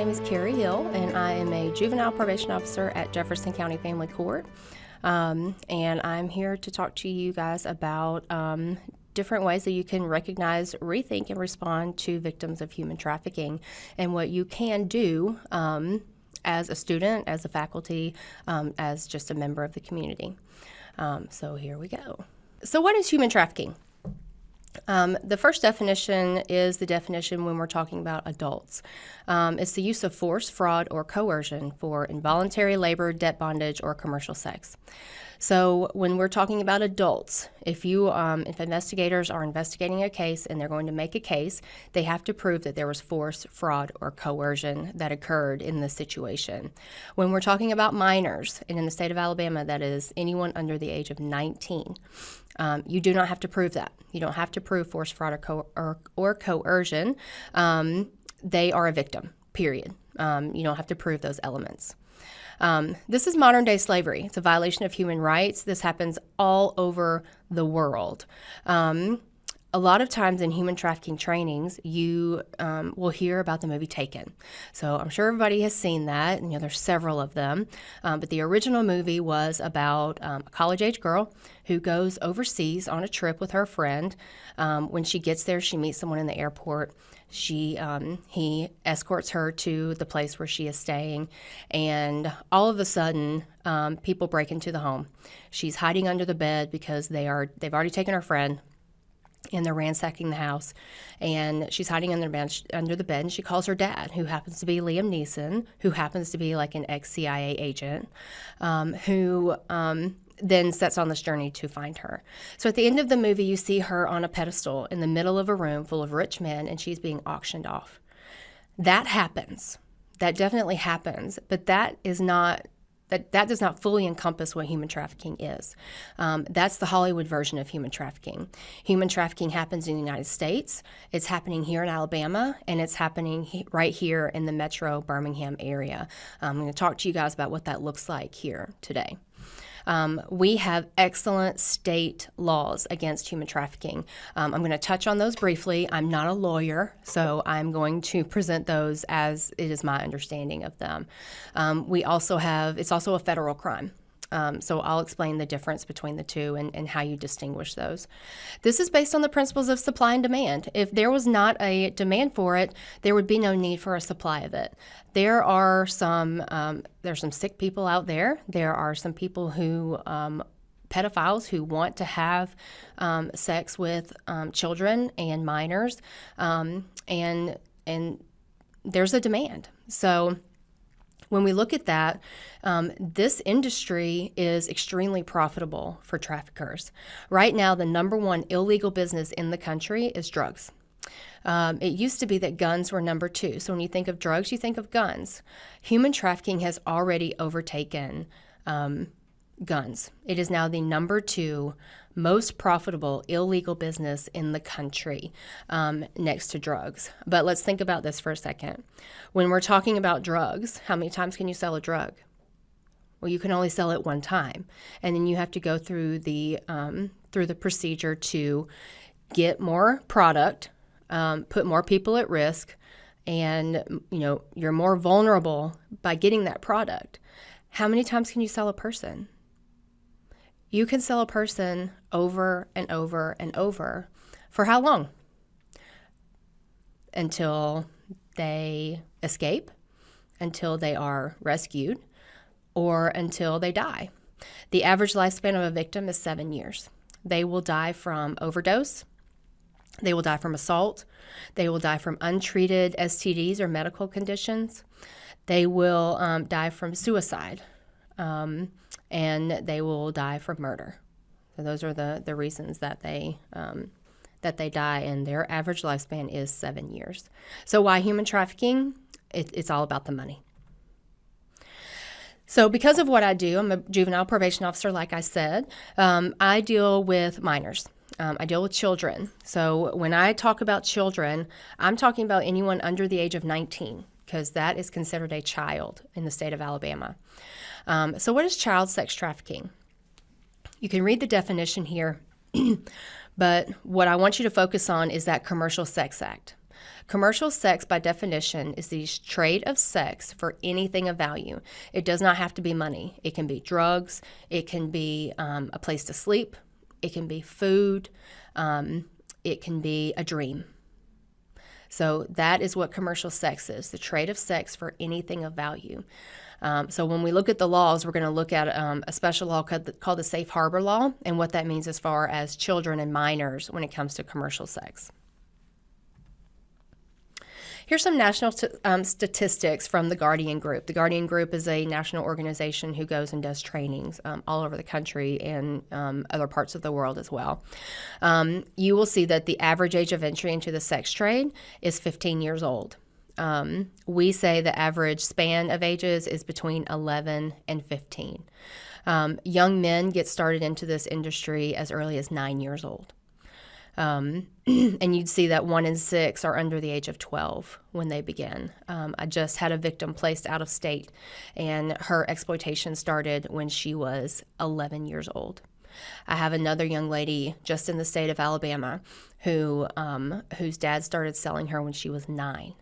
name is Carrie Hill, and I am a juvenile probation officer at Jefferson County Family Court. And I'm here to talk to you guys about different ways that you can recognize, rethink, and respond to victims of human trafficking, and what you can do as a student, as a faculty, as just a member of the community. So here we go. So what is human trafficking? The first definition is the definition when we're talking about adults. It's the use of force, fraud, or coercion for involuntary labor, debt bondage, or commercial sex. So when we're talking about adults, if investigators are investigating a case and they're going to make a case, they have to prove that there was force, fraud, or coercion that occurred in the situation. When we're talking about minors, and in the state of Alabama, that is anyone under the age of 19, you do not have to prove that. You don't have to prove force, fraud, or coercion. They are a victim, period. You don't have to prove those elements. This is modern-day slavery. It's a violation of human rights. This happens all over the world. A lot of times in human trafficking trainings, you will hear about the movie Taken. So I'm sure everybody has seen that, and there's several of them. But the original movie was about a college-age girl who goes overseas on a trip with her friend. When she gets there, she meets someone in the airport. He escorts her to the place where she is staying, and all of a sudden, people break into the home. She's hiding under the bed because they've already taken her friend, and they're ransacking the house. And she's hiding under the bed, and she calls her dad, who happens to be Liam Neeson, who happens to be like an ex-CIA agent, who then sets on this journey to find her. So at the end of the movie, you see her on a pedestal in the middle of a room full of rich men, and she's being auctioned off. That happens. That definitely happens, but that does not fully encompass what human trafficking is. That's the Hollywood version of human trafficking. Human trafficking happens in the United States. It's happening here in Alabama, and it's happening right here in the metro Birmingham area. I'm going to talk to you guys about what that looks like here today. We have excellent state laws against human trafficking. I'm going to touch on those briefly. I'm not a lawyer, so I'm going to present those as it is my understanding of them. It's also a federal crime. So I'll explain the difference between the two and how you distinguish those. This is based on the principles of supply and demand. If there was not a demand for it, there would be no need for a supply of it. There's some sick people out there. There are some people who pedophiles who want to have sex with children and minors, and there's a demand. So when we look at that, this industry is extremely profitable for traffickers. Right now, the number one illegal business in the country is drugs. It used to be that guns were number two. So when you think of drugs, you think of guns. Human trafficking has already overtaken guns. It is now the number two most profitable illegal business in the country, next to drugs. But let's think about this for a second. When we're talking about drugs, how many times can you sell a drug? Well, you can only sell it one time, and then you have to go through the procedure to get more product, put more people at risk, and you're more vulnerable by getting that product. How many times can you sell a person? You can sell a person over and over and over. For how long? Until they escape, until they are rescued, or until they die. The average lifespan of a victim is 7 years. They will die from overdose. They will die from assault. They will die from untreated STDs or medical conditions. They will die from suicide. And they will die from murder. So those are the reasons that they die, and their average lifespan is 7 years. So why human trafficking? It's all about the money. So because of what I do, I'm a juvenile probation officer, like I said. I deal with minors. I deal with children. So when I talk about children, I'm talking about anyone under the age of 19, because that is considered a child in the state of Alabama. So what is child sex trafficking? You can read the definition here, but what I want you to focus on is that Commercial Sex Act. Commercial sex, by definition, is the trade of sex for anything of value. It does not have to be money. It can be drugs. It can be a place to sleep. It can be food. It can be a dream. So that is what commercial sex is, the trade of sex for anything of value. So when we look at the laws, we're going to look at a special law called the Safe Harbor Law and what that means as far as children and minors when it comes to commercial sex. Here's some national statistics from the Guardian Group. The Guardian Group is a national organization who goes and does trainings all over the country and other parts of the world as well. You will see that the average age of entry into the sex trade is 15 years old. We say the average span of ages is between 11 and 15. Young men get started into this industry as early as 9 years old. And you'd see that 1 in 6 are under the age of 12 when they begin. I just had a victim placed out of state, and her exploitation started when she was 11 years old. I have another young lady just in the state of Alabama whose dad started selling her when she was 9.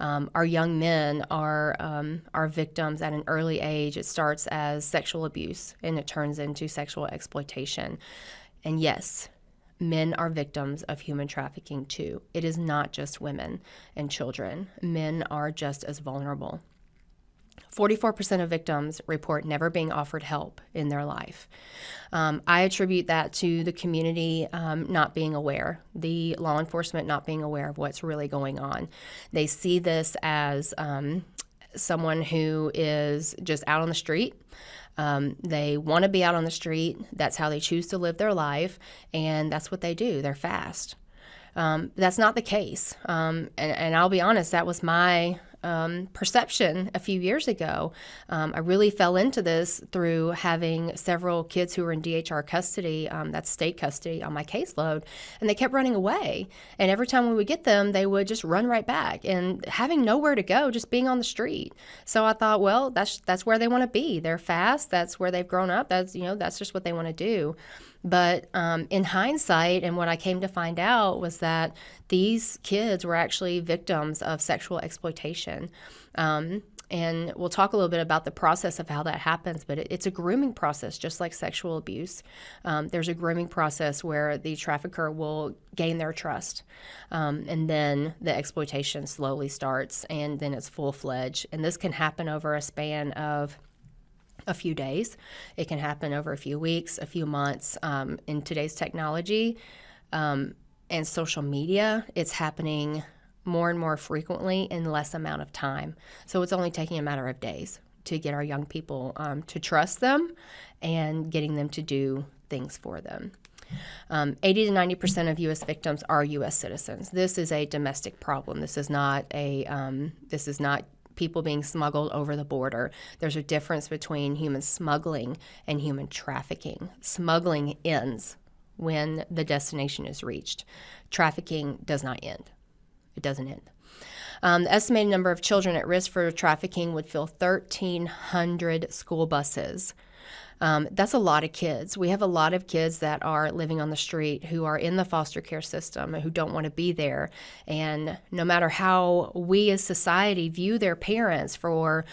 Our young men are victims at an early age. It starts as sexual abuse, and it turns into sexual exploitation. And yes, men are victims of human trafficking too. It is not just women and children. Men are just as vulnerable. 44% of victims report never being offered help in their life. I attribute that to the community not being aware, the law enforcement not being aware of what's really going on. They see this as someone who is just out on the street. They want to be out on the street. That's how they choose to live their life, and that's what they do. They're fast. That's not the case. And I'll be honest, that was my perception a few years ago. I really fell into this through having several kids who were in DHR custody, that's state custody, on my caseload, and they kept running away. And every time we would get them, they would just run right back, and having nowhere to go, just being on the street. So I thought, well, that's where they want to be. They're fast. That's where they've grown up. That's just what they want to do. But in hindsight, and what I came to find out was that these kids were actually victims of sexual exploitation. And we'll talk a little bit about the process of how that happens, but it's a grooming process, just like sexual abuse. There's a grooming process where the trafficker will gain their trust, and then the exploitation slowly starts, and then it's full-fledged. And this can happen over a span of a few days. It can happen over a few weeks, a few months. In today's technology and social media, it's happening more and more frequently in less amount of time. So it's only taking a matter of days to get our young people to trust them and getting them to do things for them. 80 to 90% of U.S. victims are U.S. citizens. This is a domestic problem. This is not people being smuggled over the border. There's a difference between human smuggling and human trafficking. Smuggling ends when the destination is reached. Trafficking does not end. It doesn't end. The estimated number of children at risk for trafficking would fill 1,300 school buses. That's a lot of kids. We have a lot of kids that are living on the street who are in the foster care system and who don't want to be there. And no matter how we as society view their parents for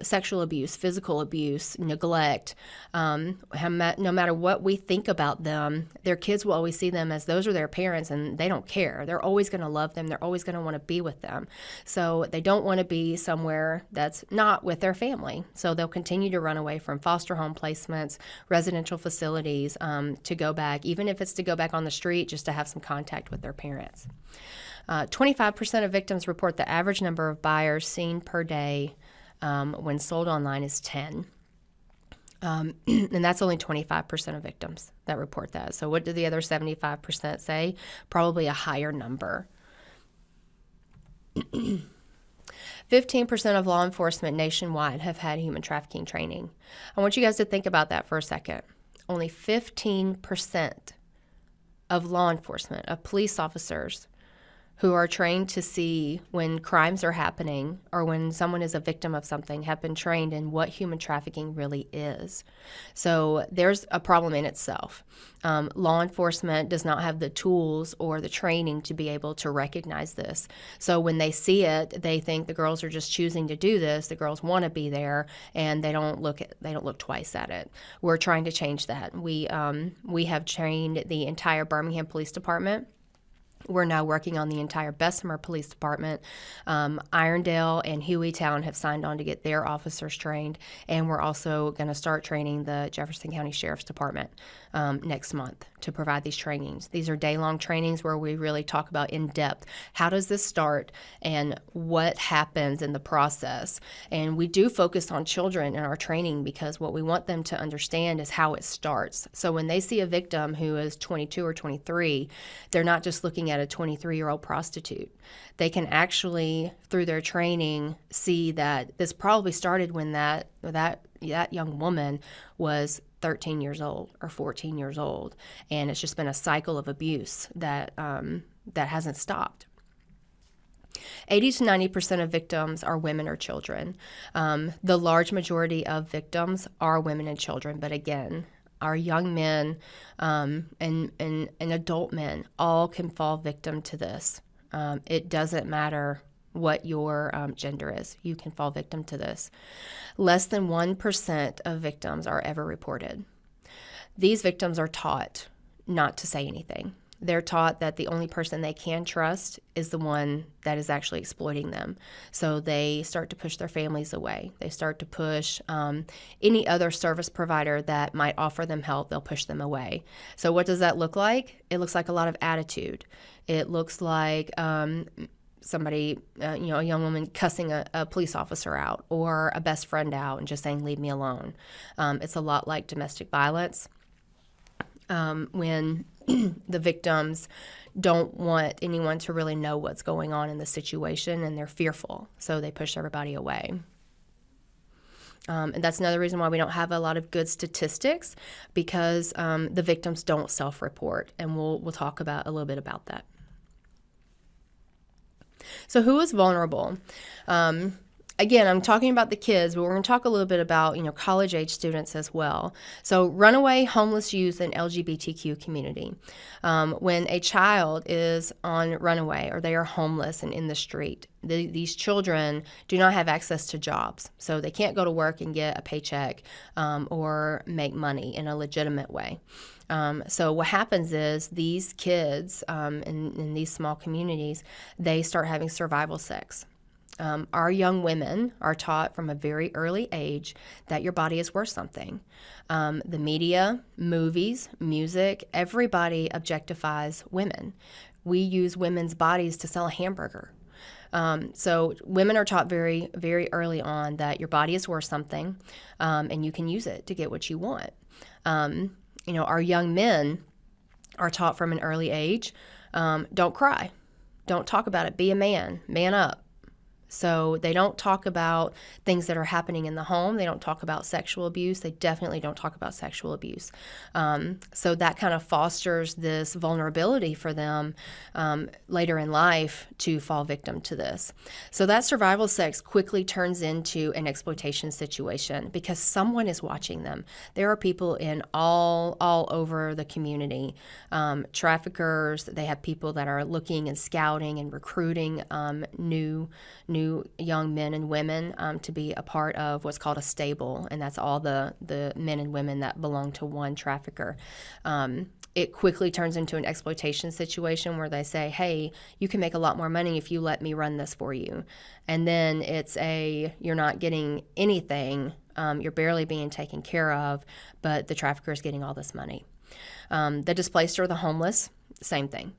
sexual abuse, physical abuse, neglect, no matter what we think about them, their kids will always see them as those are their parents, and they don't care. They're always going to love them. They're always going to want to be with them. So they don't want to be somewhere that's not with their family. So they'll continue to run away from foster home placements, residential facilities, to go back, even if it's to go back on the street, just to have some contact with their parents. 25% of victims report the average number of buyers seen per day when sold online is 10. And that's only 25% of victims that report that. So what do the other 75% say? Probably a higher number. 15% of law enforcement nationwide have had human trafficking training. I want you guys to think about that for a second. Only 15% of law enforcement, of police officers, who are trained to see when crimes are happening or when someone is a victim of something have been trained in what human trafficking really is. So there's a problem in itself. Law enforcement does not have the tools or the training to be able to recognize this. So when they see it, they think the girls are just choosing to do this. The girls want to be there, and they don't look twice at it. We're trying to change that. We have trained the entire Birmingham Police Department. We're now working on the entire Bessemer Police Department. Irondale and Hueytown have signed on to get their officers trained, and we're also going to start training the Jefferson County Sheriff's Department next month to provide these trainings. These are day-long trainings where we really talk about in depth, how does this start and what happens in the process. And we do focus on children in our training because what we want them to understand is how it starts. So when they see a victim who is 22 or 23, they're not just looking at a 23-year-old prostitute. They can actually, through their training, see that this probably started when that young woman was 13 years old or 14 years old, and it's just been a cycle of abuse that hasn't stopped. 80 to 90% of victims are women or children. The large majority of victims are women and children, but again, our young men and adult men all can fall victim to this. It doesn't matter what your gender is. You can fall victim to this. Less than 1% of victims are ever reported. These victims are taught not to say anything. They're taught that the only person they can trust is the one that is actually exploiting them. So they start to push their families away. They start to push any other service provider that might offer them help, they'll push them away. So what does that look like? It looks like a lot of attitude. It looks like somebody, a young woman cussing a police officer out or a best friend out and just saying, leave me alone. It's a lot like domestic violence. When the victims don't want anyone to really know what's going on in the situation and they're fearful, so they push everybody away. And that's another reason why we don't have a lot of good statistics, because the victims don't self-report, and we'll talk about a little bit about that. So who is vulnerable? Again, I'm talking about the kids, but we're going to talk a little bit about, college-age students as well. So runaway, homeless youth, and LGBTQ community. When a child is on runaway or they are homeless and in the street, these children do not have access to jobs. So they can't go to work and get a paycheck or make money in a legitimate way. So what happens is these kids in these small communities, they start having survival sex. Our young women are taught from a very early age that your body is worth something. The media, movies, music, everybody objectifies women. We use women's bodies to sell a hamburger. So women are taught very, very early on that your body is worth something, and you can use it to get what you want. Our young men are taught from an early age, don't cry, don't talk about it, be a man up. So they don't talk about things that are happening in the home. They don't talk about sexual abuse. They definitely don't talk about sexual abuse. So that kind of fosters this vulnerability for them later in life to fall victim to this. So that survival sex quickly turns into an exploitation situation because someone is watching them. There are people in all over the community, traffickers. They have people that are looking and scouting and recruiting new young men and women to be a part of what's called a stable, and that's all the men and women that belong to one trafficker. It quickly turns into an exploitation situation where they say, hey, you can make a lot more money if you let me run this for you. And then it's you're not getting anything, you're barely being taken care of, but the trafficker is getting all this money. The displaced or the homeless, same thing.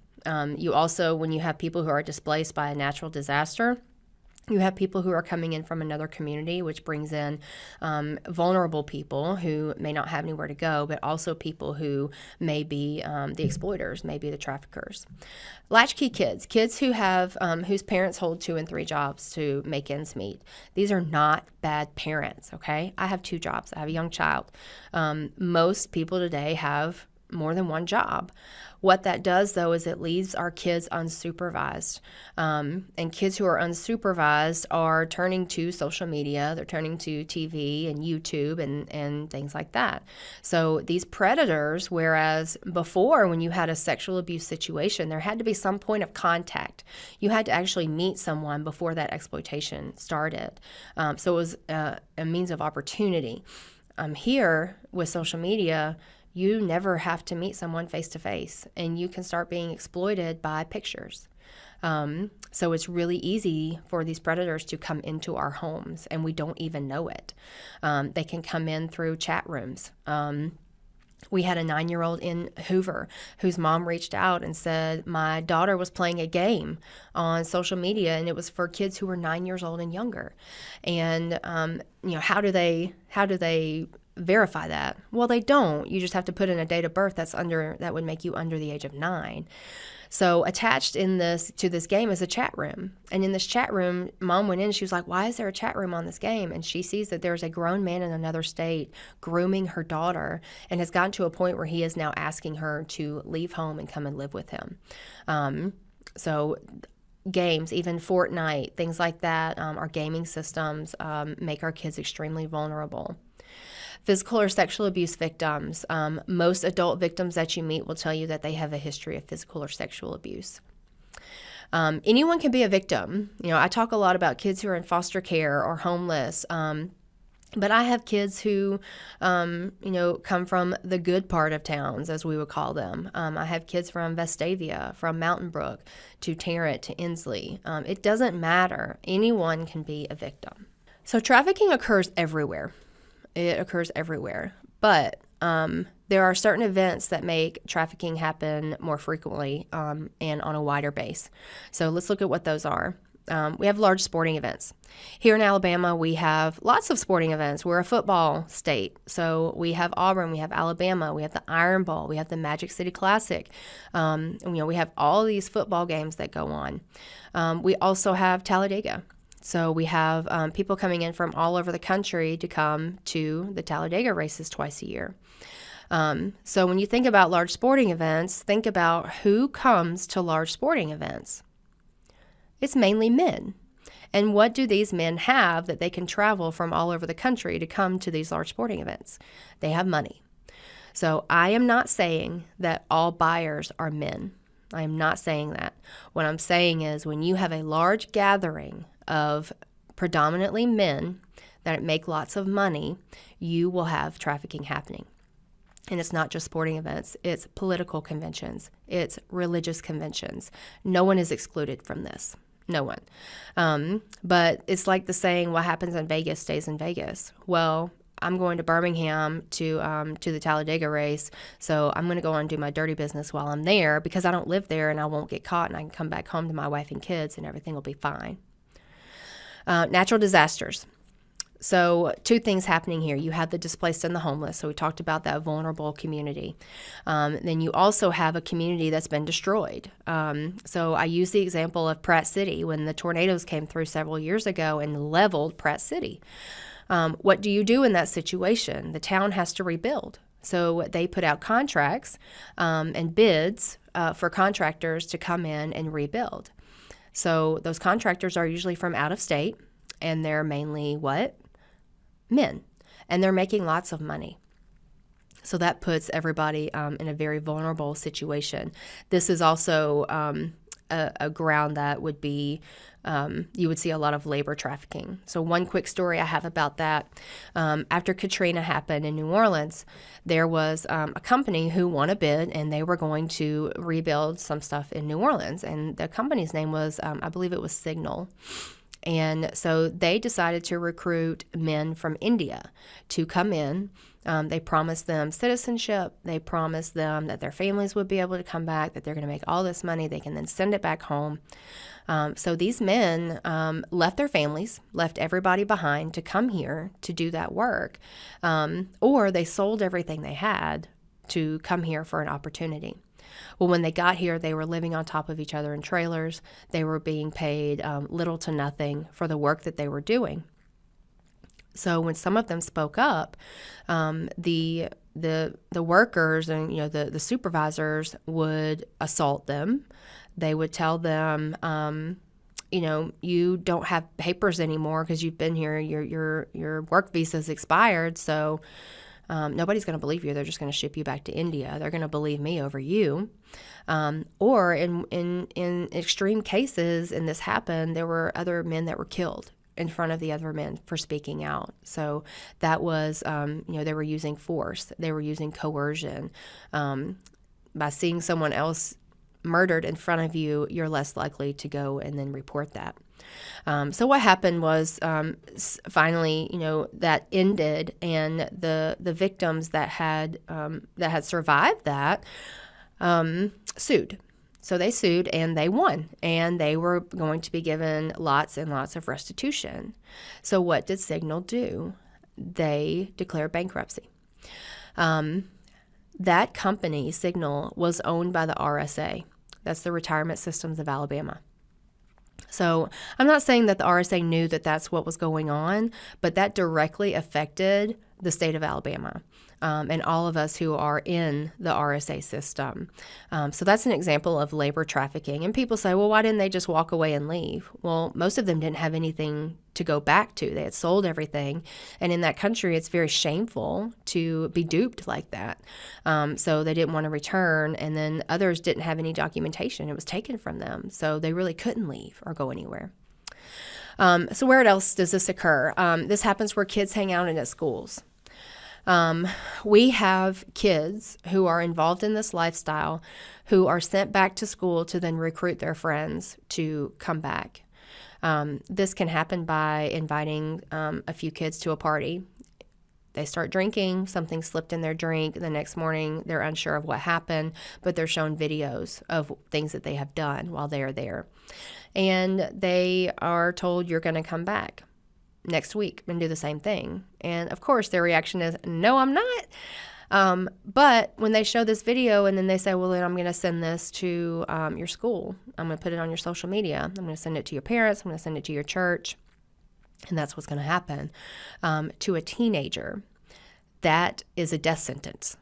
You also, when you have people who are displaced by a natural disaster, you have people who are coming in from another community, which brings in vulnerable people who may not have anywhere to go, but also people who may be the exploiters, may be the traffickers. Latchkey kids who have whose parents hold 2 and 3 jobs to make ends meet. These are not bad parents, okay? I have 2 jobs. I have a young child. Most people today have more than one job. What that does, though, is it leaves our kids unsupervised. And kids who are unsupervised are turning to social media, they're turning to TV and YouTube and things like that. So these predators, whereas before when you had a sexual abuse situation, there had to be some point of contact. You had to actually meet someone before that exploitation started. So it was a means of opportunity. Here with social media, you never have to meet someone face to face, and you can start being exploited by pictures. So it's really easy for these predators to come into our homes, and we don't even know it. They can come in through chat rooms. We had a 9-year-old in Hoover whose mom reached out and said, my daughter was playing a game on social media, and it was for kids who were 9 years old and younger. And, how do they verify that? Well, they don't. You just have to put in a date of birth that would make you under the age of 9. So attached to this game is a chat room. And in this chat room, mom went in, she was like, why is there a chat room on this game? And she sees that there's a grown man in another state grooming her daughter and has gotten to a point where he is now asking her to leave home and come and live with him. So games, even Fortnite, things like that, our gaming systems make our kids extremely vulnerable. Physical or sexual abuse victims. Most adult victims that you meet will tell you that they have a history of physical or sexual abuse. Anyone can be a victim. I talk a lot about kids who are in foster care or homeless, but I have kids who, come from the good part of towns, as we would call them. I have kids from Vestavia, from Mountain Brook, to Tarrant, to Inslee. It doesn't matter. Anyone can be a victim. So trafficking occurs everywhere. It occurs everywhere. But there are certain events that make trafficking happen more frequently and on a wider base. So let's look at what those are. We have large sporting events. Here in Alabama, we have lots of sporting events. We're a football state. So we have Auburn, we have Alabama, we have the Iron Bowl, we have the Magic City Classic. We have all these football games that go on. We also have Talladega. So we have people coming in from all over the country to come to the Talladega races twice a year. So when you think about large sporting events, think about who comes to large sporting events. It's mainly men. And what do these men have that they can travel from all over the country to come to these large sporting events? They have money. So I am not saying that all buyers are men. I am not saying that. What I'm saying is when you have a large gathering of predominantly men that make lots of money, you will have trafficking happening. And it's not just sporting events. It's political conventions. It's religious conventions. No one is excluded from this. No one. But it's like the saying, what happens in Vegas stays in Vegas. Well, I'm going to Birmingham to the Talladega race, so I'm going to go on and do my dirty business while I'm there because I don't live there and I won't get caught and I can come back home to my wife and kids and everything will be fine. Natural disasters. So 2 things happening here. You have the displaced and the homeless. So we talked about that vulnerable community. Then you also have a community that's been destroyed. So I use the example of Pratt City when the tornadoes came through several years ago and leveled Pratt City. What do you do in that situation? The town has to rebuild. So they put out contracts and bids for contractors to come in and rebuild. So those contractors are usually from out of state, and they're mainly what? Men. And they're making lots of money. So that puts everybody in a very vulnerable situation. This is also a ground that would be, you would see a lot of labor trafficking. So one quick story I have about that. After Katrina happened in New Orleans, there was a company who won a bid, and they were going to rebuild some stuff in New Orleans. And the company's name was, I believe it was Signal. And so they decided to recruit men from India to come in. They promised them citizenship. They promised them that their families would be able to come back, that they're going to make all this money. They can then send it back home. So these men left their families, left everybody behind to come here to do that work. Or they sold everything they had to come here for an opportunity. Well, when they got here, they were living on top of each other in trailers. They were being paid little to nothing for the work that they were doing. So when some of them spoke up, the the workers and the supervisors would assault them. They would tell them, you don't have papers anymore because you've been here. Your work visa's expired, so nobody's going to believe you. They're just going to ship you back to India. They're going to believe me over you. Or in extreme cases, and this happened, there were other men that were killed in front of the other men for speaking out. So that was, they were using force. They were using coercion. By seeing someone else murdered in front of you, you're less likely to go and then report that. So what happened was finally, that ended, and the victims that had survived that sued. So they sued and they won, and they were going to be given lots and lots of restitution. So what did Signal do? They declared bankruptcy. That company, Signal, was owned by the RSA. That's the Retirement Systems of Alabama. So I'm not saying that the RSA knew that that's what was going on, but that directly affected the state of Alabama and all of us who are in the RSA system. So that's an example of labor trafficking. And people say, well, why didn't they just walk away and leave? Well, most of them didn't have anything to go back to. They had sold everything. And in that country, it's very shameful to be duped like that. So they didn't want to return. And then others didn't have any documentation. It was taken from them. So they really couldn't leave or go anywhere. So where else does this occur? This happens where kids hang out and at schools. We have kids who are involved in this lifestyle who are sent back to school to then recruit their friends to come back. This can happen by inviting a few kids to a party. They start drinking, something slipped in their drink. The next morning, they're unsure of what happened, but they're shown videos of things that they have done while they are there. And they are told, you're going to come back next week and do the same thing. And of course, their reaction is, no, I'm not. But when they show this video and then they say, well, then I'm going to send this to your school. I'm going to put it on your social media. I'm going to send it to your parents. I'm going to send it to your church. And that's what's going to happen to a teenager. That is a death sentence.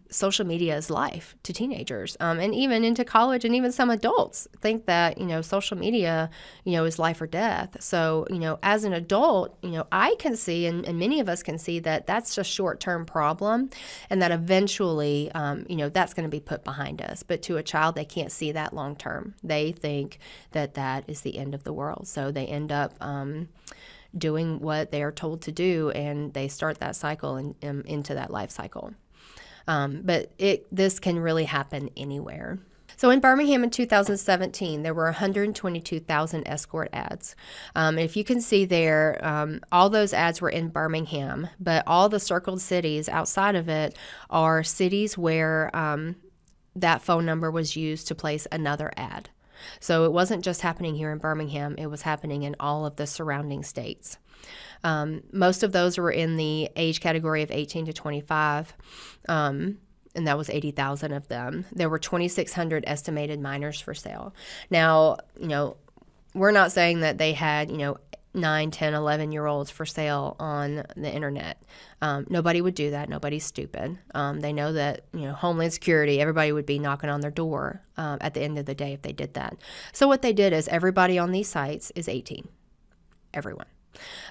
Social media is life to teenagers, and even into college, and even some adults think that, social media, is life or death. So, as an adult, I can see, and many of us can see that that's a short-term problem, and that eventually, that's going to be put behind us. But to a child, they can't see that long-term. They think that that is the end of the world. So they end up doing what they are told to do, and they start that cycle and into that life cycle. But this can really happen anywhere. So in Birmingham in 2017, there were 122,000 escort ads. If you can see there, all those ads were in Birmingham, but all the circled cities outside of it are cities where that phone number was used to place another ad. So it wasn't just happening here in Birmingham, it was happening in all of the surrounding states. Most of those were in the age category of 18 to 25, and that was 80,000 of them. There were 2,600 estimated minors for sale. Now, we're not saying that they had, 9, 10, 11-year-olds for sale on the internet. Nobody would do that. Nobody's stupid. They know that, Homeland Security, everybody would be knocking on their door at the end of the day if they did that. So what they did is everybody on these sites is 18. Everyone.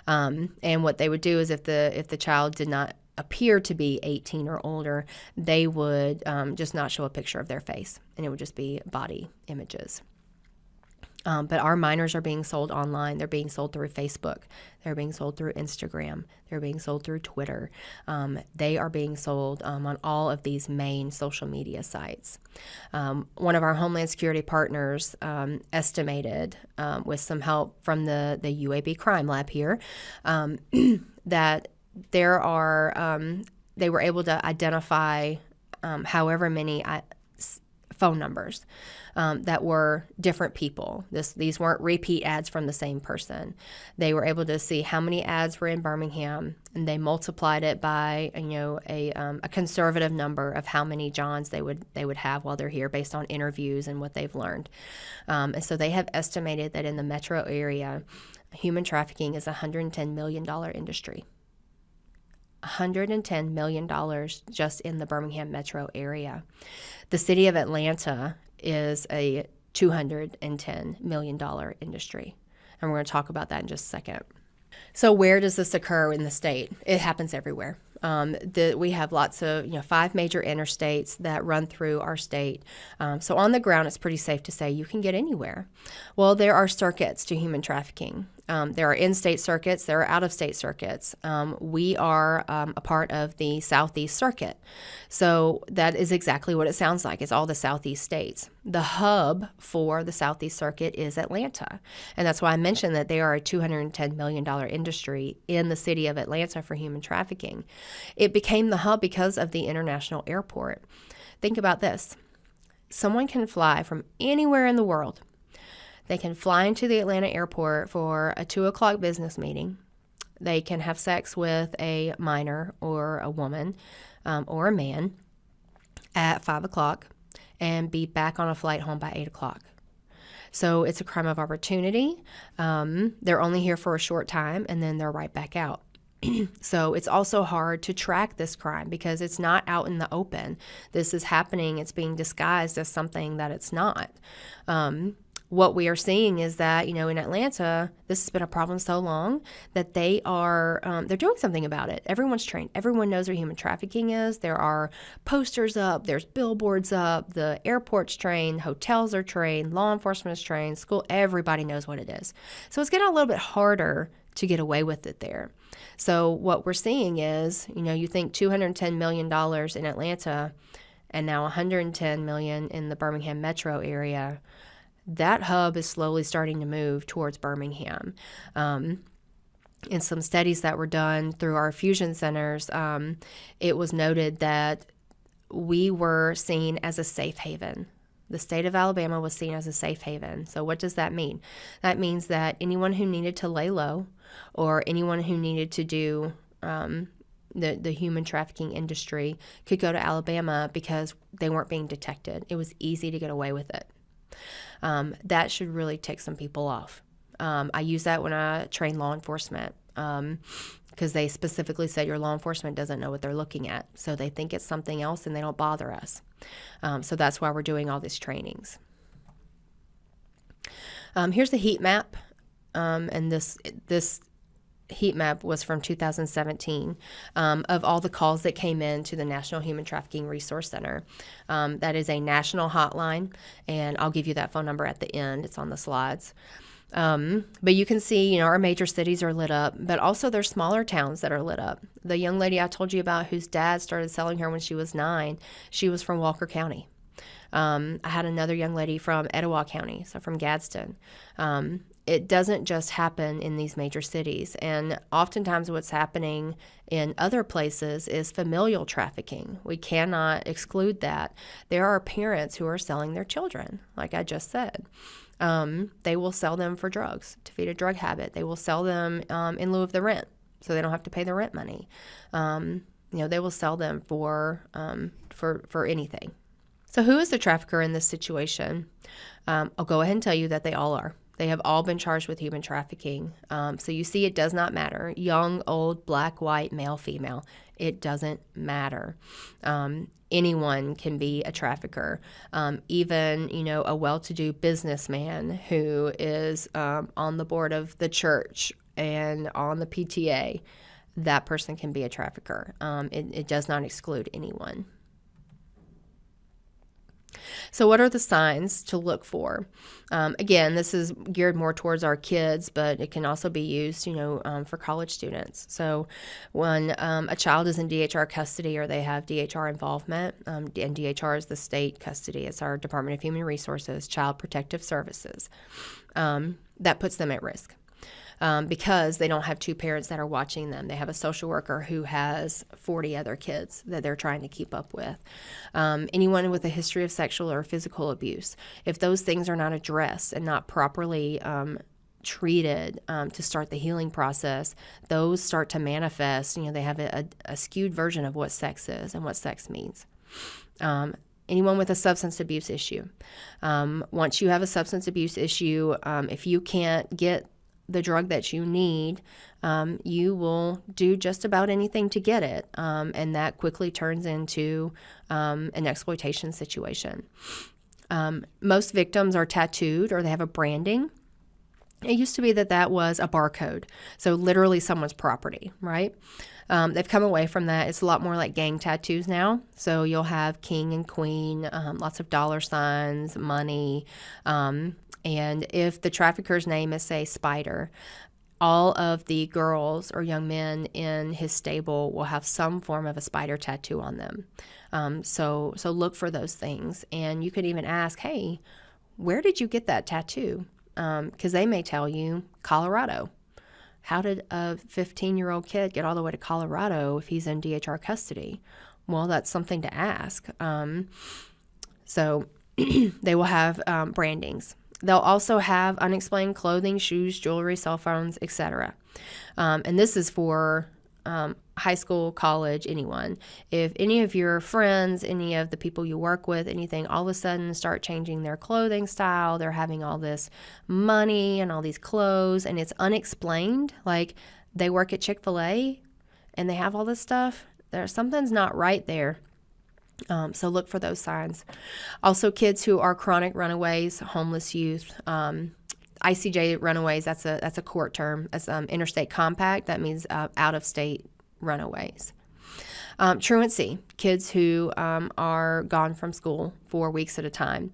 And what they would do is if the child did not appear to be 18 or older, they would just not show a picture of their face, and it would just be body images. But our minors are being sold online. They're being sold through Facebook. They're being sold through Instagram. They're being sold through Twitter. They are being sold on all of these main social media sites. One of our Homeland Security partners estimated, with some help from the UAB crime lab here, that there are, they were able to identify however many phone numbers that were different people. These weren't repeat ads from the same person. They were able to see how many ads were in Birmingham, and they multiplied it by a conservative number of how many Johns they would have while they're here based on interviews and what they've learned. And so they have estimated that in the metro area, human trafficking is a $110 million industry. $110 million just in the Birmingham metro area. The city of Atlanta is a $210 million industry. And we're going to talk about that in just a second. So where does this occur in the state? It happens everywhere. We have lots of, 5 major interstates that run through our state. So on the ground, it's pretty safe to say you can get anywhere. Well, there are circuits to human trafficking. There are in-state circuits. There are out-of-state circuits. We are a part of the Southeast Circuit. So that is exactly what it sounds like. It's all the Southeast states. The hub for the Southeast Circuit is Atlanta. And that's why I mentioned that they are a $210 million industry in the city of Atlanta for human trafficking. It became the hub because of the international airport. Think about this. Someone can fly from anywhere in the world. They can fly into the Atlanta airport for a 2 o'clock business meeting. They can have sex with a minor or a woman or a man at 5 o'clock and be back on a flight home by 8 o'clock. So it's a crime of opportunity. They're only here for a short time and then they're right back out. So it's also hard to track this crime because it's not out in the open. This is happening. It's being disguised as something that it's not. What we are seeing is that, in Atlanta, this has been a problem so long that they're doing something about it. Everyone's trained. Everyone knows what human trafficking is. There are posters up. There's billboards up. The airport's trained. Hotels are trained. Law enforcement is trained. School, everybody knows what it is. So it's getting a little bit harder to get away with it there. So what we're seeing is, you think $210 million in Atlanta and now $110 million in the Birmingham metro area. That hub is slowly starting to move towards Birmingham. In some studies that were done through our fusion centers, it was noted that we were seen as a safe haven. The state of Alabama was seen as a safe haven. So what does that mean? That means that anyone who needed to lay low or anyone who needed to do the human trafficking industry could go to Alabama because they weren't being detected. It was easy to get away with it. That should really tick some people off. I use that when I train law enforcement because they specifically said your law enforcement doesn't know what they're looking at. So they think it's something else and they don't bother us. So that's why we're doing all these trainings. Here's the heat map. And this heat map was from 2017 of all the calls that came in to the National Human Trafficking Resource Center. That is a national hotline, and I'll give you that phone number at the end. It's on the slides. But you can see, our major cities are lit up, but also there's smaller towns that are lit up. The young lady I told you about whose dad started selling her when she was 9, she was from Walker County. I had another young lady from Etowah County, so from Gadsden. It doesn't just happen in these major cities. And oftentimes what's happening in other places is familial trafficking. We cannot exclude that. There are parents who are selling their children, like I just said. They will sell them for drugs, to feed a drug habit. They will sell them in lieu of the rent, so they don't have to pay the rent money. They will sell them for anything. So who is the trafficker in this situation? I'll go ahead and tell you that they all are. They have all been charged with human trafficking. So you see, it does not matter. Young, old, black, white, male, female. It doesn't matter. Anyone can be a trafficker. Even, a well-to-do businessman who is on the board of the church and on the PTA, that person can be a trafficker. It does not exclude anyone. So what are the signs to look for? Again, this is geared more towards our kids, but it can also be used, for college students. So when a child is in DHR custody or they have DHR involvement, and DHR is the state custody, it's our Department of Human Resources, Child Protective Services, that puts them at risk. Because they don't have 2 parents that are watching them. They have a social worker who has 40 other kids that they're trying to keep up with. Anyone with a history of sexual or physical abuse. If those things are not addressed and not properly treated to start the healing process, those start to manifest. They have a skewed version of what sex is and what sex means. Anyone with a substance abuse issue. Once you have a substance abuse issue, if you can't get the drug that you need, you will do just about anything to get it. And that quickly turns into an exploitation situation. Most victims are tattooed or they have a branding. It used to be that was a barcode, so literally someone's property, right? They've come away from that. It's a lot more like gang tattoos now. So you'll have king and queen, lots of dollar signs, money. And if the trafficker's name is, say, Spider, all of the girls or young men in his stable will have some form of a spider tattoo on them. So look for those things. And you could even ask, hey, where did you get that tattoo? Because they may tell you Colorado. How did a 15-year-old kid get all the way to Colorado if he's in DHR custody? Well, that's something to ask. So they will have brandings. They'll also have unexplained clothing, shoes, jewelry, cell phones, etc. And this is for high school, college, anyone. If any of your friends, any of the people you work with, anything, all of a sudden start changing their clothing style, they're having all this money and all these clothes, and it's unexplained, like they work at Chick-fil-A and they have all this stuff, something's not right there. So look for those signs. Also, kids who are chronic runaways, homeless youth, ICJ runaways, that's a court term. As interstate compact, that means out-of-state runaways. Truancy, kids who are gone from school for weeks at a time.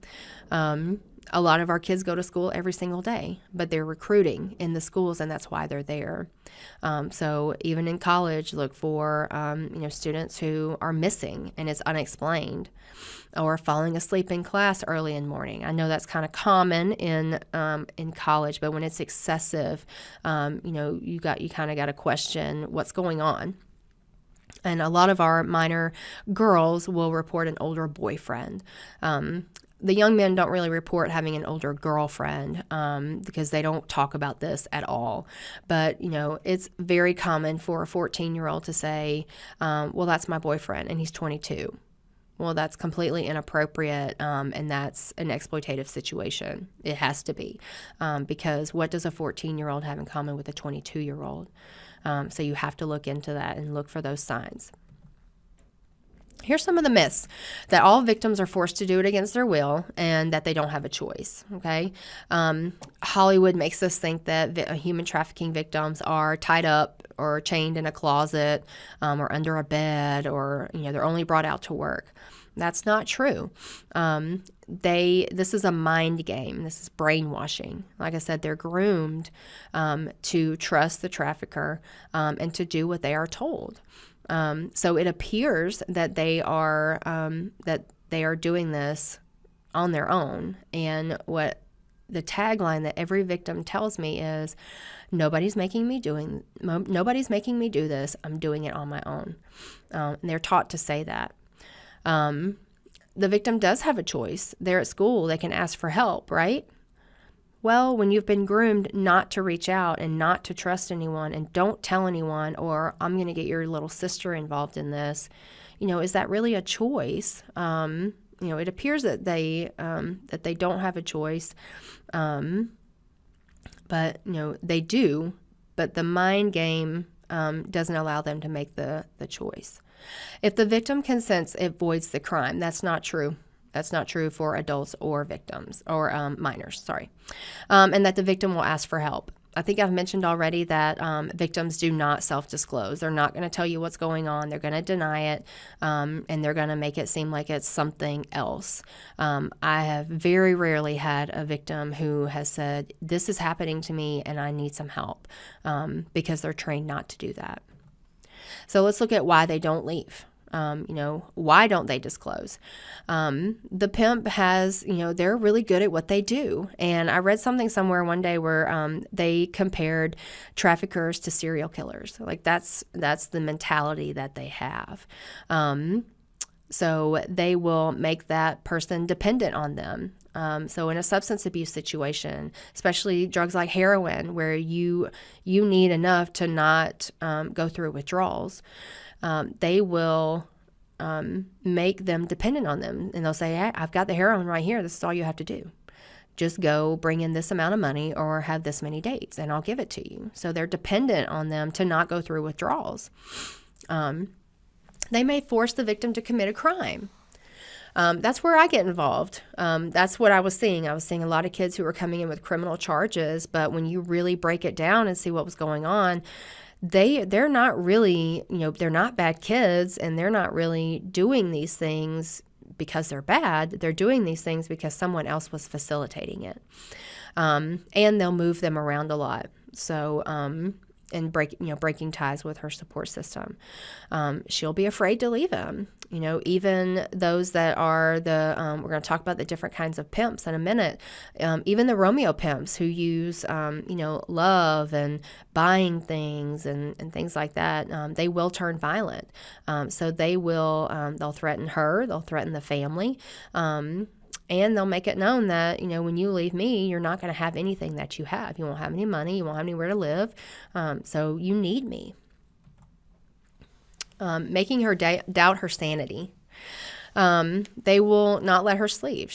A lot of our kids go to school every single day, but they're recruiting in the schools, and that's why they're there. So even in college, look for students who are missing and it's unexplained, or falling asleep in class early in the morning. I know that's kind of common in college, but when it's excessive, you kind of got to question what's going on. And a lot of our minor girls will report an older boyfriend. The young men don't really report having an older girlfriend because they don't talk about this at all. But, it's very common for a 14-year-old to say, well, that's my boyfriend, and he's 22. Well, that's completely inappropriate, and that's an exploitative situation. It has to be, because what does a 14-year-old have in common with a 22-year-old? So you have to look into that and look for those signs. Here's some of the myths: that all victims are forced to do it against their will and that they don't have a choice, okay? Hollywood makes us think that human trafficking victims are tied up or chained in a closet or under a bed, or, they're only brought out to work. That's not true. This is a mind game. This is brainwashing. Like I said, they're groomed to trust the trafficker and to do what they are told. So it appears that they are doing this on their own. And what the tagline that every victim tells me is, nobody's making me do this. I'm doing it on my own. And they're taught to say that. The victim does have a choice. They're at school. They can ask for help, right? Well, when you've been groomed not to reach out and not to trust anyone and don't tell anyone, or I'm going to get your little sister involved in this, is that really a choice? It appears that they don't have a choice, but they do. But the mind game doesn't allow them to make the choice. If the victim consents, it voids the crime. That's not true. That's not true for adults or victims, or minors, and that the victim will ask for help. I think I've mentioned already that victims do not self-disclose. They're not going to tell you what's going on. They're going to deny it, and they're going to make it seem like it's something else. I have very rarely had a victim who has said, this is happening to me and I need some help, because they're trained not to do that. So let's look at why they don't leave. Why don't they disclose? The pimp has, they're really good at what they do. And I read something somewhere one day where they compared traffickers to serial killers. Like that's the mentality that they have. So they will make that person dependent on them. So in a substance abuse situation, especially drugs like heroin, where you need enough to not go through withdrawals, they will make them dependent on them. And they'll say, hey, I've got the heroin right here. This is all you have to do. just go bring in this amount of money or have this many dates and I'll give it to you. So they're dependent on them to not go through withdrawals. They may force the victim to commit a crime. That's where I get involved. That's what I was seeing. I was seeing a lot of kids who were coming in with criminal charges, but when you really break it down and see what was going on, they're not really, they're not bad kids, and they're not really doing these things because they're bad. They're doing these things because someone else was facilitating it. And they'll move them around a lot. So, and breaking ties with her support system. She'll be afraid to leave him. Even those that are we're going to talk about the different kinds of pimps in a minute. Even the Romeo pimps who use, love and buying things and things like that, they will turn violent. So they'll threaten her, they'll threaten the family, and they'll make it known that, when you leave me, you're not going to have anything that you have. You won't have any money. You won't have anywhere to live. So you need me. Making her doubt her sanity. They will not let her sleep.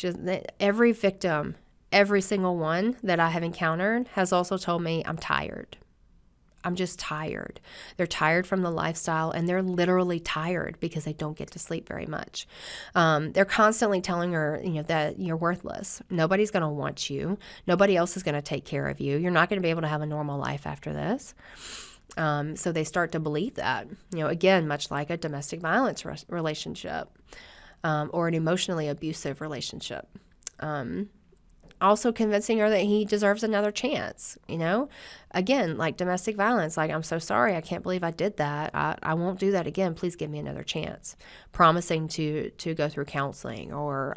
Every victim, every single one that I have encountered has also told me, I'm tired. I'm just tired. They're tired from the lifestyle, and they're literally tired because they don't get to sleep very much. They're constantly telling her, that you're worthless. Nobody's going to want you. Nobody else is going to take care of you. You're not going to be able to have a normal life after this. So they start to believe that, again, much like a domestic violence relationship or an emotionally abusive relationship. Also convincing her that he deserves another chance, Again, like domestic violence, like, I'm so sorry, I can't believe I did that. I won't do that again. Please give me another chance. Promising to go through counseling or,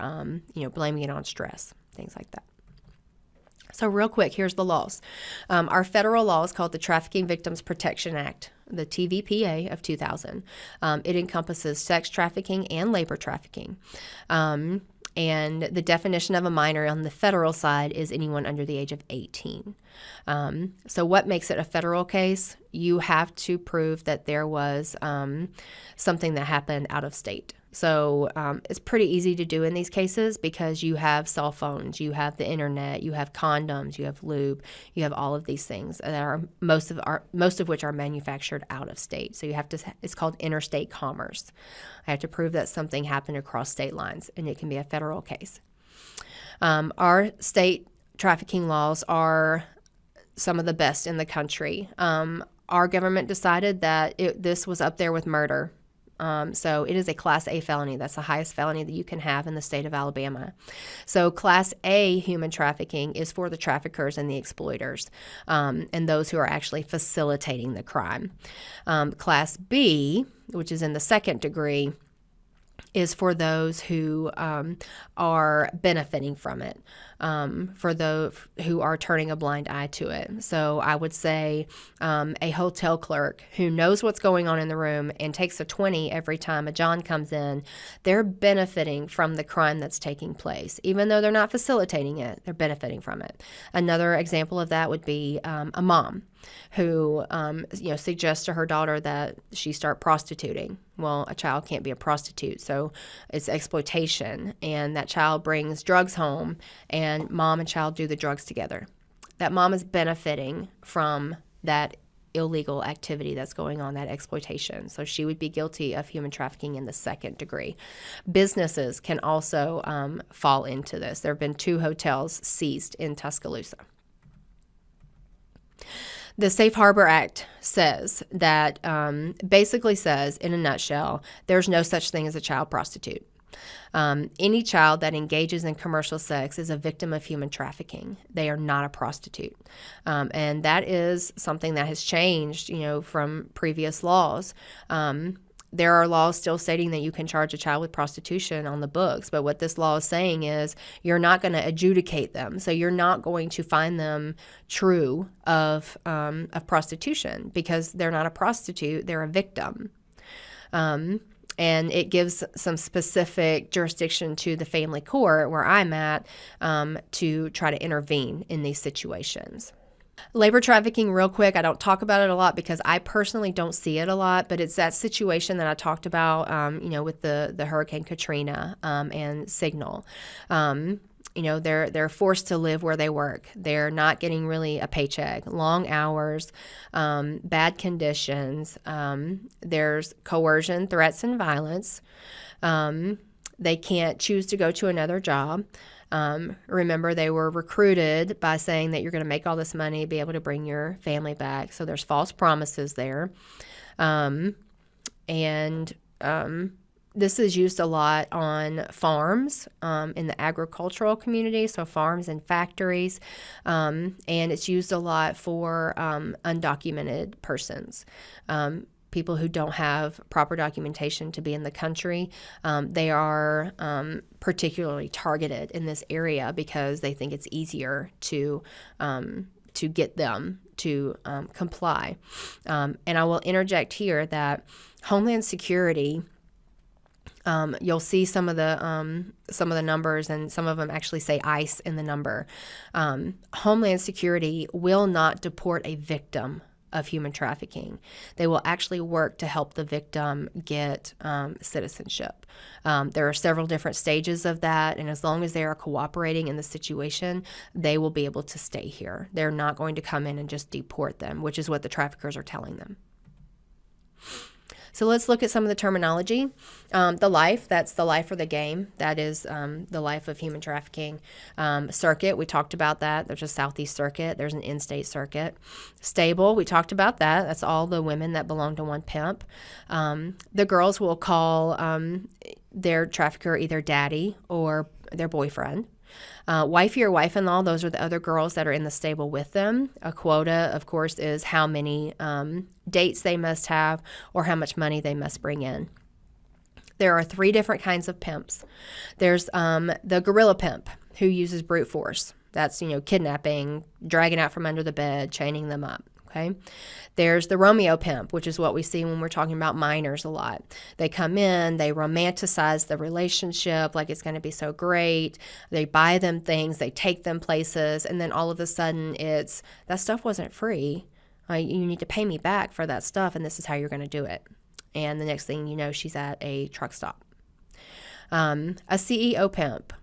blaming it on stress, things like that. So real quick, here's the laws. Our federal law is called the Trafficking Victims Protection Act, the TVPA of 2000. It encompasses sex trafficking and labor trafficking. And the definition of a minor on the federal side is anyone under the age of 18. So what makes it a federal case? You have to prove that there was something that happened out of state. So it's pretty easy to do in these cases because you have cell phones, you have the internet, you have condoms, you have lube, you have all of these things that are most of which are manufactured out of state. So it's called interstate commerce. I have to prove that something happened across state lines, and it can be a federal case. Our state trafficking laws are some of the best in the country. Our government decided that this was up there with murder. So it is a Class A felony. That's the highest felony that you can have in the state of Alabama. So Class A human trafficking is for the traffickers and the exploiters, and those who are actually facilitating the crime. Class B, which is in the second degree, is for those who are benefiting from it, for those who are turning a blind eye to it. So I would say a hotel clerk who knows what's going on in the room and takes a 20 every time a John comes in, they're benefiting from the crime that's taking place. Even though they're not facilitating it, they're benefiting from it. Another example of that would be a mom who suggests to her daughter that she start prostituting. Well, a child can't be a prostitute, so it's exploitation, and that child brings drugs home, and mom and child do the drugs together. That mom is benefiting from that illegal activity that's going on, that exploitation. So she would be guilty of human trafficking in the second degree. Businesses can also fall into this. There have been 2 hotels seized in Tuscaloosa. The Safe Harbor Act says that, basically says, in a nutshell, there's no such thing as a child prostitute. Any child that engages in commercial sex is a victim of human trafficking. They are not a prostitute. And that is something that has changed, from previous laws. There are laws still stating that you can charge a child with prostitution on the books, but what this law is saying is you're not going to adjudicate them. So you're not going to find them true of prostitution because they're not a prostitute, they're a victim. And it gives some specific jurisdiction to the family court where I'm at to try to intervene in these situations. Labor trafficking, real quick, I don't talk about it a lot because I personally don't see it a lot, but it's that situation that I talked about, with the Hurricane Katrina and Signal. they're forced to live where they work. They're not getting really a paycheck, long hours, bad conditions. There's coercion, threats, and violence. They can't choose to go to another job. Remember, they were recruited by saying that you're going to make all this money, be able to bring your family back. So there's false promises there. This is used a lot on farms, in the agricultural community, so farms and factories, and it's used a lot for undocumented persons, people who don't have proper documentation to be in the country. They are particularly targeted in this area because they think it's easier to get them to comply. And I will interject here that Homeland Security, you'll see some of the numbers, and some of them actually say ICE in the number. Homeland Security will not deport a victim of human trafficking. They will actually work to help the victim get citizenship. There are several different stages of that, and as long as they are cooperating in the situation, they will be able to stay here. They're not going to come in and just deport them, which is what the traffickers are telling them. So let's look at some of the terminology. The life, that's the life or the game. That is the life of human trafficking. Circuit, we talked about that. There's a Southeast Circuit. There's an in-state circuit. Stable, we talked about that. That's all the women that belong to one pimp. The girls will call their trafficker either daddy or their boyfriend. Wifey or wife-in-law, those are the other girls that are in the stable with them. A quota, of course, is how many dates they must have or how much money they must bring in. There are 3 different kinds of pimps. There's the gorilla pimp, who uses brute force. That's, kidnapping, dragging out from under the bed, chaining them up. Okay. There's the Romeo pimp, which is what we see when we're talking about minors a lot. They come in, they romanticize the relationship like it's going to be so great. They buy them things, they take them places, and then all of a sudden it's, that stuff wasn't free. You need to pay me back for that stuff, and this is how you're going to do it. And the next thing you know, she's at a truck stop. A CEO pimp.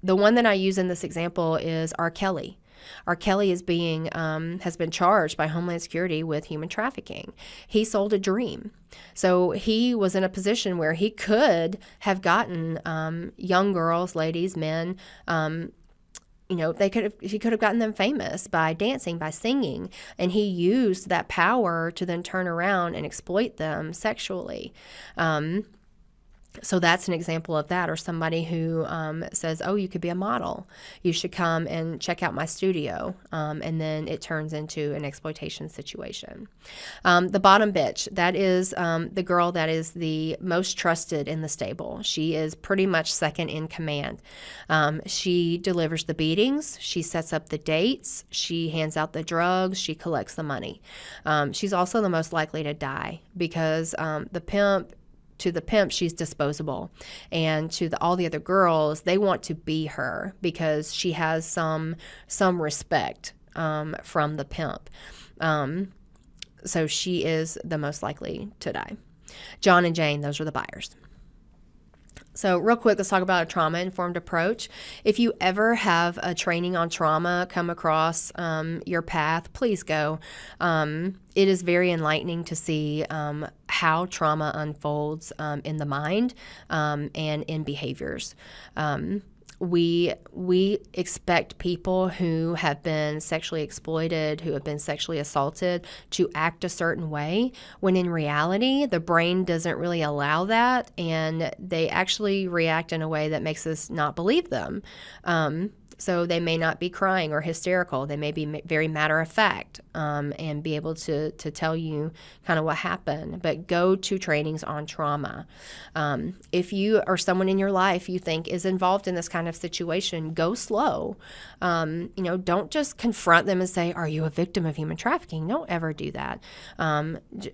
The one that I use in this example is R. Kelly. R. Kelly is has been charged by Homeland Security with human trafficking. He sold a dream. So he was in a position where he could have gotten young girls, ladies, men, he could have gotten them famous by dancing, by singing, and he used that power to then turn around and exploit them sexually. So that's an example of that, or somebody who says, oh, you could be a model. You should come and check out my studio. And then it turns into an exploitation situation. The bottom bitch, that is the girl that is the most trusted in the stable. She is pretty much second in command. She delivers the beatings. She sets up the dates. She hands out the drugs. She collects the money. She's also the most likely to die because to the pimp, she's disposable. And to all the other girls, they want to be her because she has some respect from the pimp. So she is the most likely to die. John and Jane, those are the buyers. So real quick, let's talk about a trauma-informed approach. If you ever have a training on trauma come across your path, please go. It is very enlightening to see how trauma unfolds in the mind and in behaviors. We expect people who have been sexually exploited, who have been sexually assaulted, to act a certain way, when in reality, the brain doesn't really allow that, and they actually react in a way that makes us not believe them. So they may not be crying or hysterical. They may be very matter of fact and be able to tell you kind of what happened. But go to trainings on trauma. If you or someone in your life you think is involved in this kind of situation, go slow. Don't just confront them and say, "Are you a victim of human trafficking?" Don't ever do that.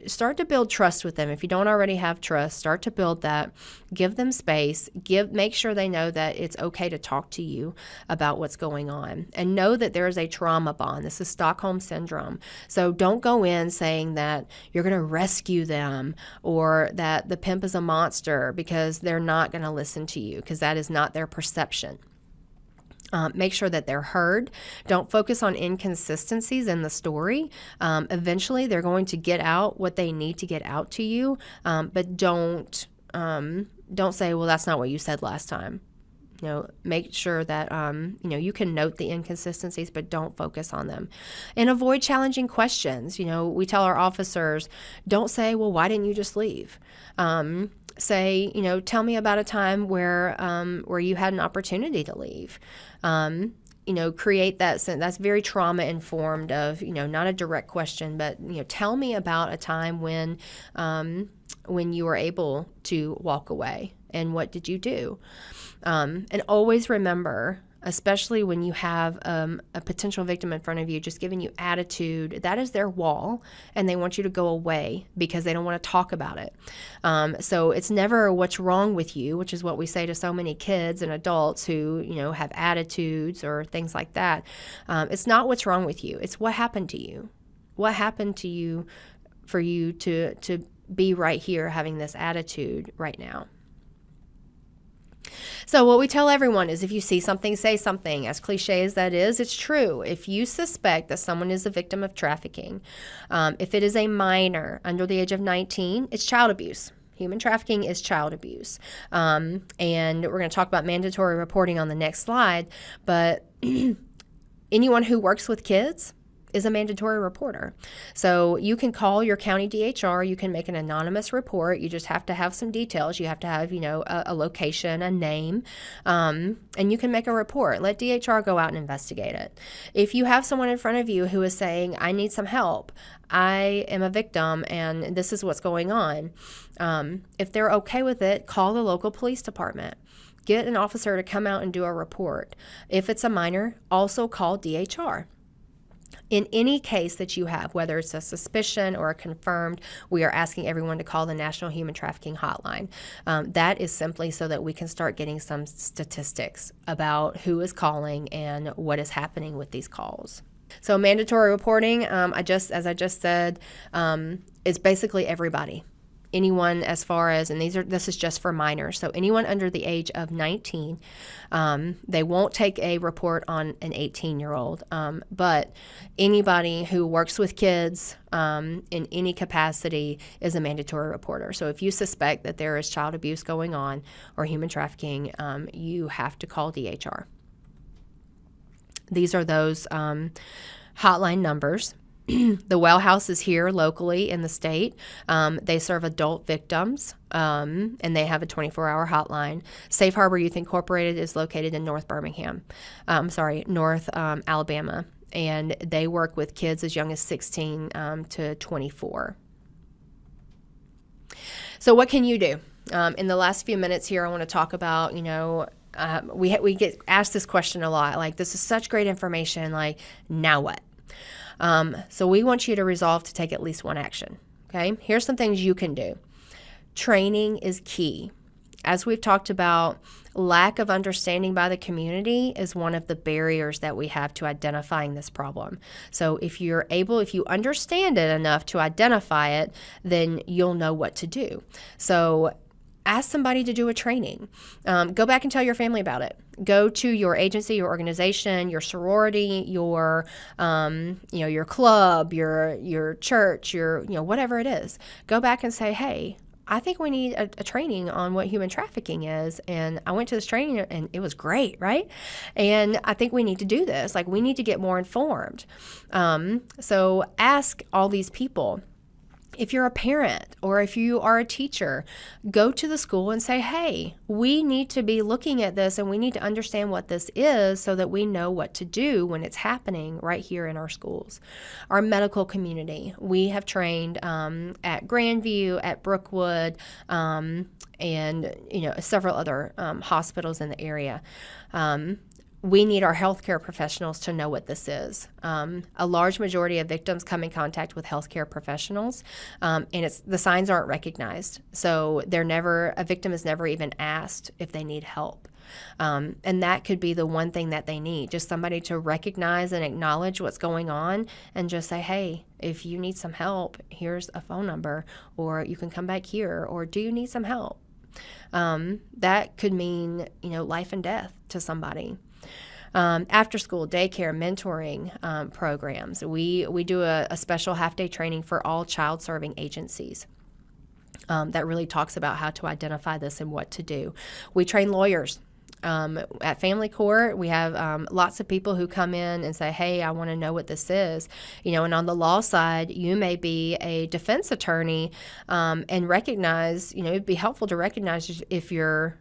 Start to build trust with them. If you don't already have trust, start to build that. Give them space. Make sure they know that it's okay to talk to you about what's going on, and know that there is a trauma bond. This is Stockholm Syndrome. So don't go in saying that you're going to rescue them or that the pimp is a monster, because they're not going to listen to you, because that is not their perception. Make sure that they're heard. Don't focus on inconsistencies in the story. Eventually, they're going to get out what they need to get out to you, but don't say, well, that's not what you said last time. Make sure that, you can note the inconsistencies, but don't focus on them. And avoid challenging questions. We tell our officers, don't say, well, why didn't you just leave? Say, tell me about a time where you had an opportunity to leave. Create that sense. That's very trauma informed of, not a direct question, but, tell me about a time when you were able to walk away and what did you do? And always remember, especially when you have a potential victim in front of you just giving you attitude, that is their wall, and they want you to go away because they don't want to talk about it. So it's never what's wrong with you, which is what we say to so many kids and adults who, have attitudes or things like that. It's not what's wrong with you. It's what happened to you. What happened to you for you to be right here having this attitude right now? So what we tell everyone is if you see something, say something. As cliche as that is, it's true. If you suspect that someone is a victim of trafficking, if it is a minor under the age of 19, it's child abuse. Human trafficking is child abuse. And we're going to talk about mandatory reporting on the next slide. But anyone who works with kids is a mandatory reporter. So you can call your county DHR, you can make an anonymous report, you just have to have some details, you have to have, a location, a name, and you can make a report. Let DHR go out and investigate it. If you have someone in front of you who is saying, I need some help, I am a victim and this is what's going on, if they're okay with it, call the local police department. Get an officer to come out and do a report. If it's a minor, also call DHR. In any case that you have, whether it's a suspicion or a confirmed, we are asking everyone to call the National Human Trafficking Hotline. That is simply so that we can start getting some statistics about who is calling and what is happening with these calls. So mandatory reporting, as I just said, is basically everybody. Anyone as far as, and this is just for minors, so anyone under the age of 19, they won't take a report on an 18-year-old, but anybody who works with kids in any capacity is a mandatory reporter. So if you suspect that there is child abuse going on or human trafficking, you have to call DHR. These are those hotline numbers. The Well House is here locally in the state. They serve adult victims, and they have a 24-hour hotline. Safe Harbor Youth Incorporated is located in North Alabama, and they work with kids as young as 16 to 24. So what can you do? In the last few minutes here, I want to talk about, we get asked this question a lot, like, this is such great information, like, now what? So we want you to resolve to take at least one action. Okay, here's some things you can do. Training is key. As we've talked about, lack of understanding by the community is one of the barriers that we have to identifying this problem. So if you understand it enough to identify it, then you'll know what to do. So ask somebody to do a training. Go back and tell your family about it. Go to your agency, your organization, your sorority, your club, your church, whatever it is. Go back and say, hey, I think we need a training on what human trafficking is. And I went to this training and it was great, right? And I think we need to do this. Like, we need to get more informed. So ask all these people. If you're a parent or if you are a teacher, go to the school and say, hey, we need to be looking at this and we need to understand what this is so that we know what to do when it's happening right here in our schools. Our medical community, we have trained at Grandview, at Brookwood, and several other hospitals in the area. We need our healthcare professionals to know what this is. A large majority of victims come in contact with healthcare professionals, and the signs aren't recognized. So a victim is never even asked if they need help. And that could be the one thing that they need, just somebody to recognize and acknowledge what's going on and just say, hey, if you need some help, here's a phone number, or you can come back here, or do you need some help? That could mean, life and death to somebody. After school, daycare, mentoring programs. We do a special half-day training for all child-serving agencies. That really talks about how to identify this and what to do. We train lawyers. At family court, we have lots of people who come in and say, hey, I want to know what this is. And on the law side, you may be a defense attorney and recognize, it'd be helpful to recognize if your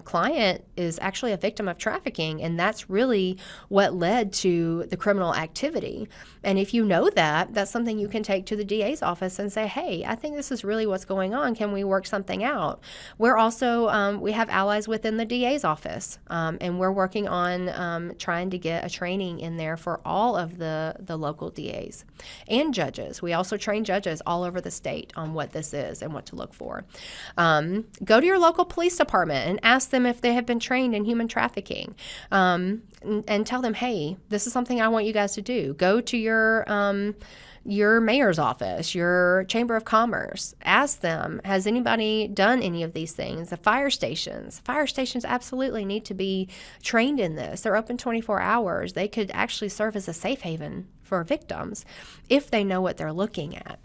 client is actually a victim of trafficking, and that's really what led to the criminal activity. And if you know that, that's something you can take to the DA's office and say, hey, I think this is really what's going on. Can we work something out? We're also, we have allies within the DA's office, and we're working on trying to get a training in there for all of the local DAs and judges. We also train judges all over the state on what this is and what to look for. Go to your local police department and ask them if they have been trained in human trafficking, and tell them, hey, this is something I want you guys to do. Go to your mayor's office, your chamber of commerce. Ask them, has anybody done any of these things? The fire stations absolutely need to be trained in this. They're open 24 hours. They could actually serve as a safe haven for victims if they know what they're looking at.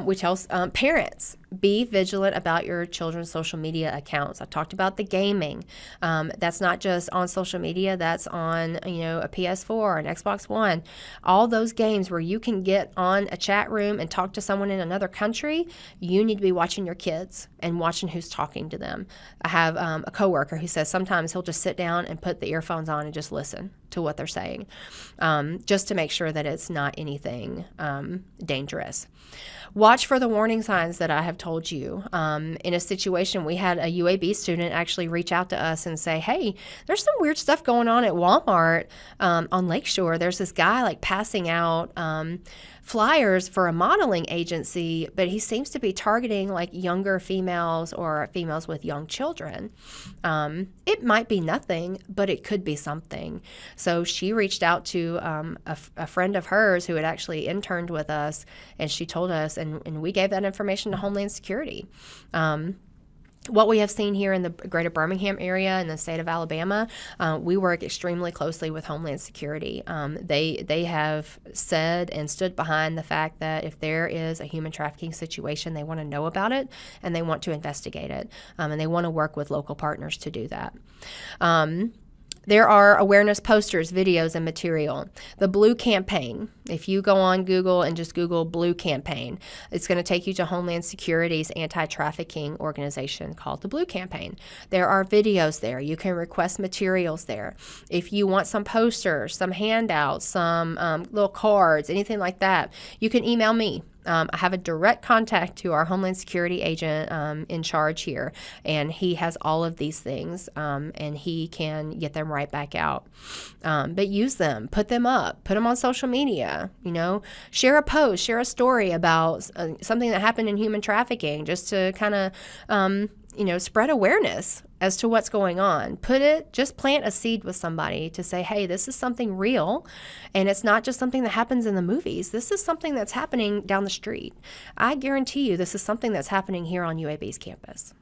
We tell parents, be vigilant about your children's social media accounts. I talked about the gaming. That's not just on social media. That's on, a PS4, an Xbox One. All those games where you can get on a chat room and talk to someone in another country, you need to be watching your kids and watching who's talking to them. I have a coworker who says sometimes he'll just sit down and put the earphones on and just listen to what they're saying, just to make sure that it's not anything dangerous. Watch for the warning signs that I have told you. In a situation, we had a UAB student actually reach out to us and say, hey, there's some weird stuff going on at Walmart on Lakeshore. There's this guy passing out flyers for a modeling agency, but he seems to be targeting younger females or females with young children. It might be nothing, but it could be something. So she reached out to a friend of hers who had actually interned with us, and she told us, and we gave that information to Homeland Security. What we have seen here in the greater Birmingham area in the state of Alabama, we work extremely closely with Homeland Security. They have said and stood behind the fact that if there is a human trafficking situation, they want to know about it and they want to investigate it, and they want to work with local partners to do that. There are awareness posters, videos, and material. The Blue Campaign, if you go on Google and just Google Blue Campaign, it's going to take you to Homeland Security's anti-trafficking organization called the Blue Campaign. There are videos there. You can request materials there. If you want some posters, some handouts, some little cards, anything like that, you can email me. I have a direct contact to our Homeland Security agent in charge here, and he has all of these things, and he can get them right back out. But use them, put them up, put them on social media, share a post, share a story about something that happened in human trafficking, just to kind of spread awareness as to what's going on. Just plant a seed with somebody to say, hey, this is something real, and it's not just something that happens in the movies. This is something that's happening down the street. I guarantee you this is something that's happening here on UAB's campus.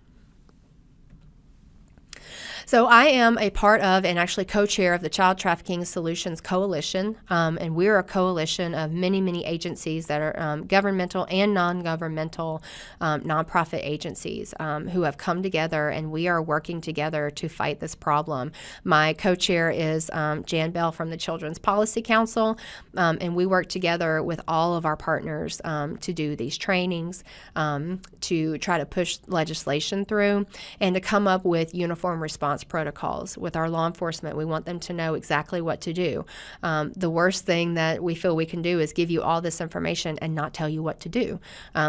So I am a part of and actually co-chair of the Child Trafficking Solutions Coalition, and we're a coalition of many, many agencies that are governmental and non-governmental nonprofit agencies who have come together, and we are working together to fight this problem. My co-chair is Jan Bell from the Children's Policy Council, and we work together with all of our partners to do these trainings, to try to push legislation through, and to come up with uniform response protocols with our law enforcement. We want them to know exactly what to do. The worst thing that we feel we can do is give you all this information and not tell you what to do.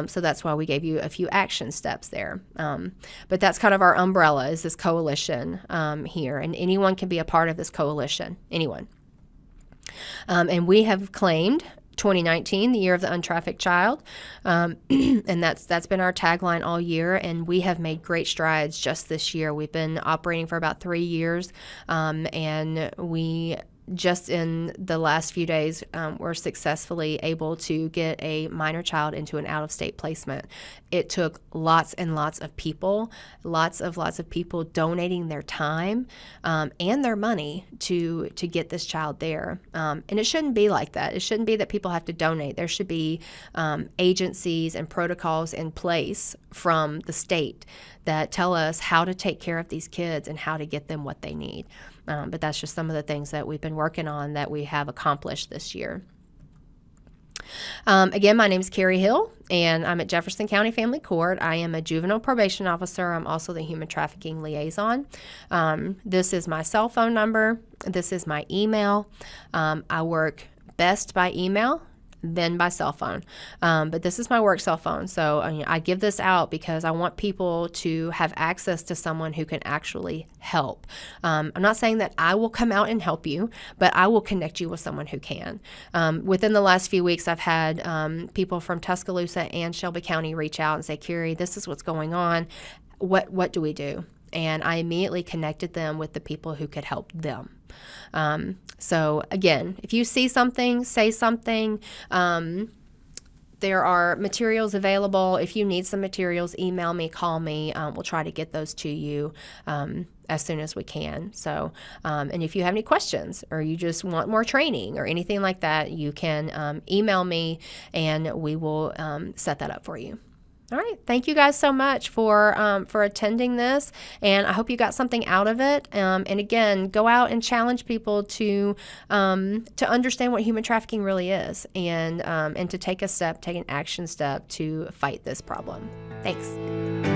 So that's why we gave you a few action steps there. But that's kind of our umbrella, is this coalition here, and anyone can be a part of this coalition, anyone. And we have claimed 2019, the year of the untrafficked child, and that's been our tagline all year, and we have made great strides just this year. We've been operating for about 3 years, and we just in the last few days, we're successfully able to get a minor child into an out-of-state placement. It took lots and lots of people, lots of people donating their time and their money to get this child there. And it shouldn't be like that. It shouldn't be that people have to donate. There should be agencies and protocols in place from the state that tell us how to take care of these kids and how to get them what they need. But that's just some of the things that we've been working on that we have accomplished this year. Again, my name is Carrie Hill, and I'm at Jefferson County Family Court. I am a juvenile probation officer. I'm also the Human-Trafficking Liaison. This is my cell phone number. This is my email. I work best by email, then by cell phone. But this is my work cell phone. So I give this out because I want people to have access to someone who can actually help. I'm not saying that I will come out and help you, but I will connect you with someone who can. Within the last few weeks, I've had people from Tuscaloosa and Shelby County reach out and say, Carrie, this is what's going on. What do we do? And I immediately connected them with the people who could help them. So again, if you see something, say something. There are materials available. If you need some materials, email me, call me. We'll try to get those to you as soon as we can. So, and if you have any questions or you just want more training or anything like that, you can email me and we will set that up for you. All right. Thank you guys so much for attending this, and I hope you got something out of it. And again, go out and challenge people to understand what human trafficking really is, and to take an action step to fight this problem. Thanks.